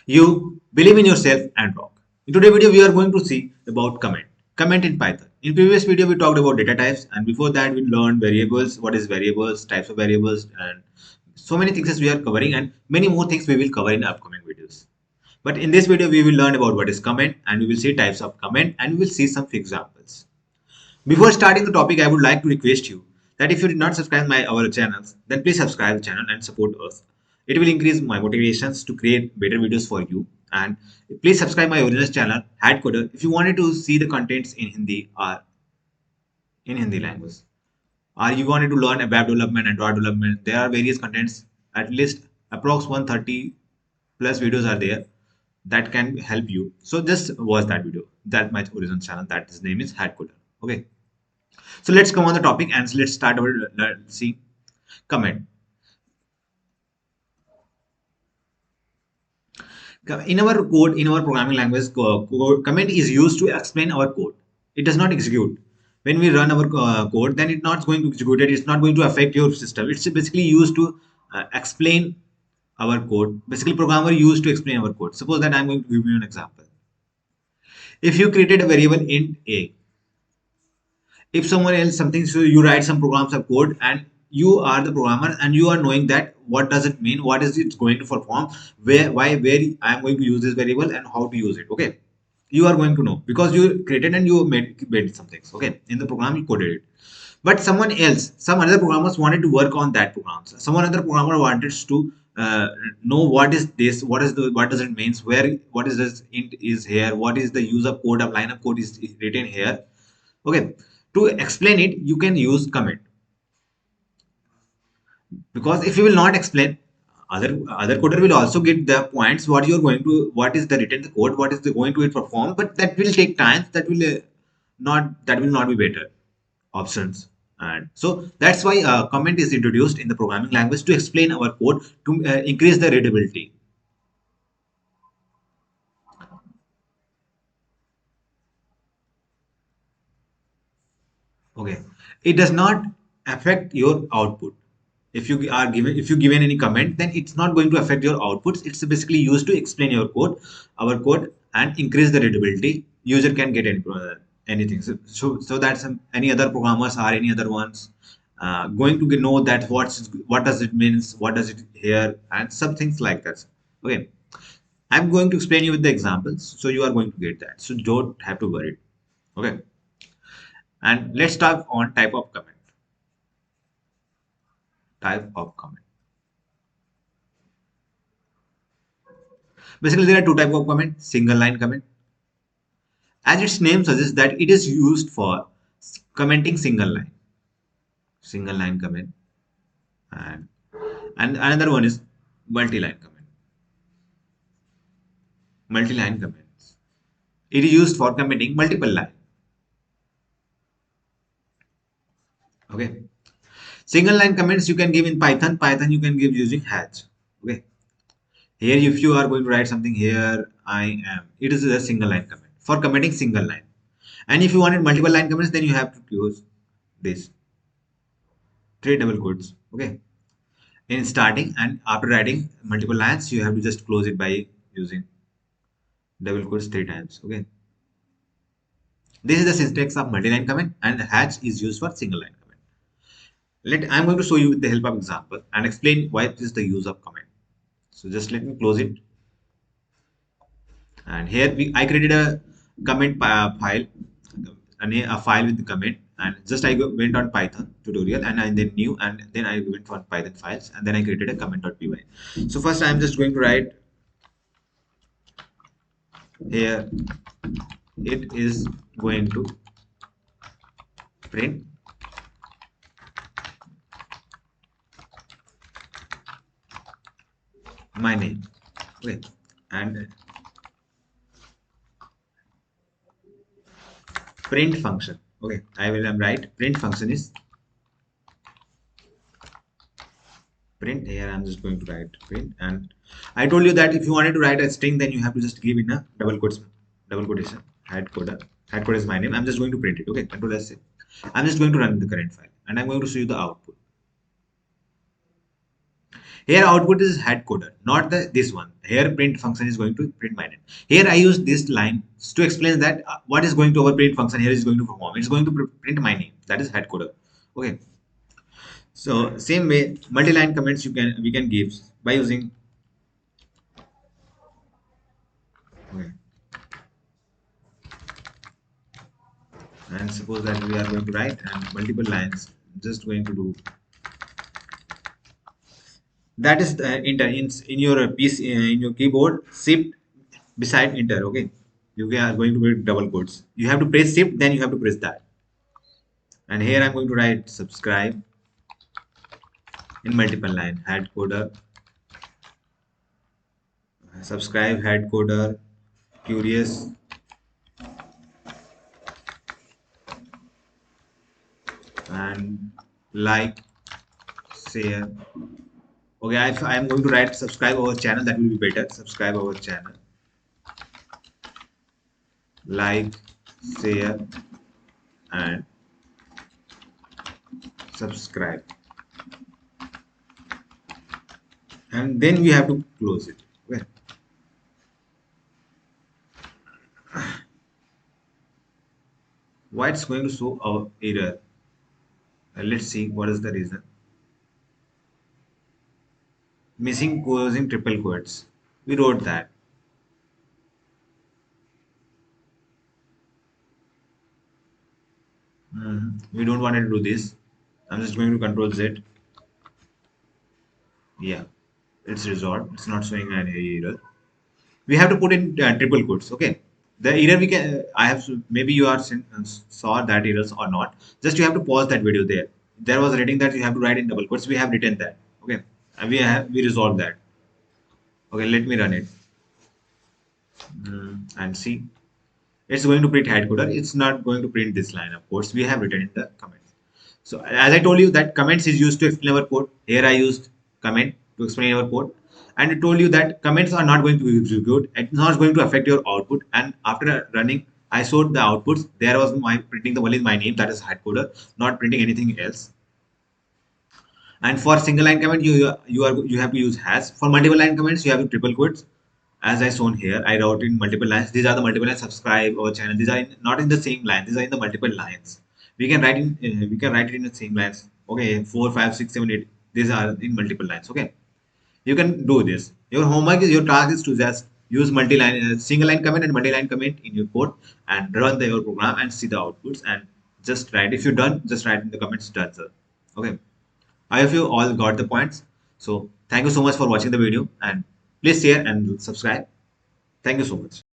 You believe in yourself and rock. In today's video, we are going to see about comment. Comment in Python. In previous video, we talked about data types, and before that, we learned variables, what is variables, types of variables, and so many things we are covering, and many more things we will cover in upcoming videos. But in this video, we will learn about what is comment, and we will see types of comment, and we will see some examples. Before starting the topic, I would like to request you that if you did not subscribe my our channels, then please subscribe the channel and support us. It will increase my motivations to create better videos for you. And please subscribe my original channel, Headcoder, if you wanted to see the contents in Hindi or in Hindi language. Or you wanted to learn web development, Android development, there are various contents, at least approx 130 plus videos are there that can help you. So just watch that video. That my original channel, that his name is Headcoder. Okay. So let's come on the topic and let's start our see comment. In our code, in our programming language, comment is used to explain our code. It does not execute. When we run our code, then it's not going to execute it. It's not going to affect your system. It's basically used to explain our code. Basically, programmer used to explain our code. Suppose that I'm going to give you an example. If you created a variable int a, if someone else something, so you write some programs of code and you are the programmer and you are knowing that what does it mean, what is it going to perform, where I am going to use this variable and how to use it. Okay, you are going to know because you created and you made some things. Okay, in the program you coded it, but someone else, some other programmers wanted to work on that program. Someone other programmer wanted to know what is this, what does it means, where what is this int is here, what is the use of code of line of code is written here. Okay, to explain it, you can use comment, because if you will not explain, other coder will also get the points what you are going to, what is the written code, what is the going to it perform, but that will take time. That will not be better options. And so that's why comment is introduced in the programming language to explain our code to increase the readability. Okay, it does not affect your output. If you given any comment, then it's not going to affect your outputs. It's basically used to explain your code, our code, and increase the readability. User can get anything. So that any other programmers or any other ones going to know that what does it means, what does it here, and some things like that. Okay, I'm going to explain you with the examples, so you are going to get that. So don't have to worry. Okay, and let's talk on type of comment. Type of comment. Basically, there are two type of comment: single line comment. As its name suggests, that it is used for commenting single line comment, and another one is multi-line comment. Multi-line comments. It is used for commenting multiple line. Okay. Single line comments you can give in Python. Python you can give using hash. Okay. Here, if you are going to write something here, I am. It is a single line comment for commenting single line. And if you wanted multiple line comments, then you have to use this three double quotes. Okay. In starting and after writing multiple lines, you have to just close it by using double quotes three times. Okay. This is the syntax of multi-line comment, and the hash is used for single line comment. I'm going to show you with the help of example and explain why it is the use of comment. So just let me close it. And here I created a comment file, a file with the comment, and just went on Python tutorial and I then new, and then I went on Python files and then I created a comment.py. So first I'm just going to write here, it is going to print my name. Okay, and print function. Okay, I will write print function is print. Here I'm just going to write print, and I told you that if you wanted to write a string, then you have to just give in a double quotation. Headcode is my name. I'm just going to print it. Okay, Control S. I'm just going to run the current file, and I'm going to show you the output. Here output is head coder, not the this one. Here print function is going to print my name. Here I use this line to explain that what is going to our print function here is going to perform. It's going to print my name. That is head coder. Okay. So same way, multi-line comments we can give by using. Okay. And suppose that we are going to write and multiple lines. Just going to do that is the enter in your PC in your keyboard. Shift beside enter. Okay, you are going to put double quotes. You have to press shift, then you have to press that. And here I'm going to write subscribe in multiple line. Head coder, subscribe head coder, curious, and like, share. Okay, if I'm going to write subscribe our channel, that will be better. Subscribe our channel, like, share, and subscribe. And then we have to close it. Okay. Why it's going to show our error? Let's see what is the reason. Missing closing triple quotes. We wrote that. We don't want to do this. I'm just going to control Z. Yeah, it's resolved. It's not showing any error. We have to put in triple quotes. Okay. The error we can. I have maybe you are saw that errors or not. Just you have to pause that video there. There was a rating that you have to write in double quotes. We have written that. Okay, and we resolved that. Okay, let me run it. And see. It's going to print head coder. It's not going to print this line, of course. We have written in the comments. So as I told you that comments is used to explain our code. Here I used comment to explain our code. And I told you that comments are not going to execute. It's not going to affect your output. And after running, I showed the outputs. There was my printing the only my name, that is head coder, not printing anything else. And for single line comment, you have to use hash. For multiple line comments, you have to triple quotes. As I shown here, I wrote in multiple lines. These are the multiple lines. Subscribe our channel. These are not in the same line. These are in the multiple lines. We can write it in the same lines. Okay, 4, 5, 6, 7, 8. These are in multiple lines. Okay, you can do this. Your homework is your task is to just use multi-line, single line comment and multi-line comment in your code and run your program and see the outputs and just write. If you're done, just write in the comments done, sir. Okay. I hope you all got the points. So thank you so much for watching the video and please share and subscribe. Thank you so much.